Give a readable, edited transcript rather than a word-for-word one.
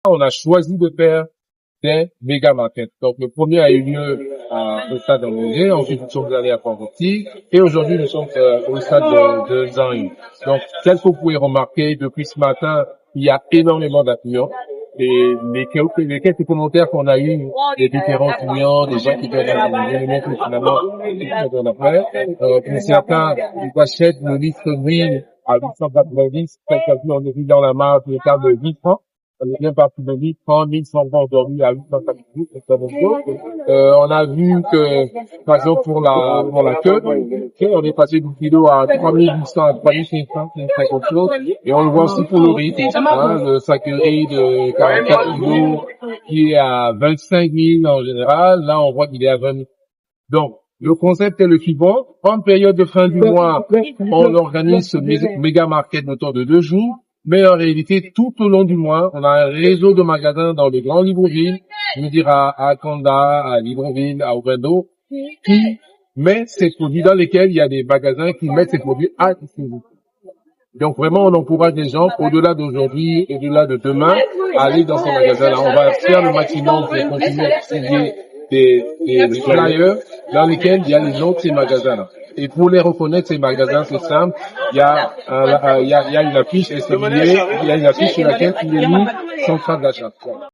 on a choisi de faire des méga markets. Donc, le premier a eu lieu au stade d'Angers, ensuite nous sommes allés à Port-Gentil, et aujourd'hui nous sommes au stade de Zangy. Donc, tel que vous pouvez remarquer, depuis ce matin, il y a énormément d'affluents. Et les quelques commentaires qu'on a eu des différents clients, des gens qui peuvent éléments que finalement, pour certains, ils achètent le litre d'huile à 890, quelqu'un on est dans la marge de table de 8 francs. On est bien parti de 1000 francs, 1100 francs aujourd'hui à 890, c'est la même chose. On a vu que, par exemple, pour la queue, on est passé du kilo à 3800 à 3500, c'est quelque chose. Et on le voit aussi pour le riz, le sac de riz de 44 kilos, qui est à 25 000 en général. Là, on voit qu'il est à 20 000. Donc, le concept est le suivant. En période de fin du mois, on organise ce méga market autour de 2 jours. Mais en réalité, tout au long du mois, on a un réseau de magasins dans les grands Libreville, je veux dire à Kanda, à Libreville, à Orlando, qui mettent ces produits, dans lesquels il y a des magasins qui mettent ces produits à disposition. Donc vraiment, on encourage les gens, au-delà d'aujourd'hui, au-delà de demain, à aller dans ces magasins-là. On va faire le maximum pour continuer à distribuer des flyers dans lesquels il y a les noms de ces magasins-là. Et pour les reconnaître, ces magasins, c'est simple. Il y a une affiche SMIA, il y a une affiche sur laquelle il est mis central d'achat.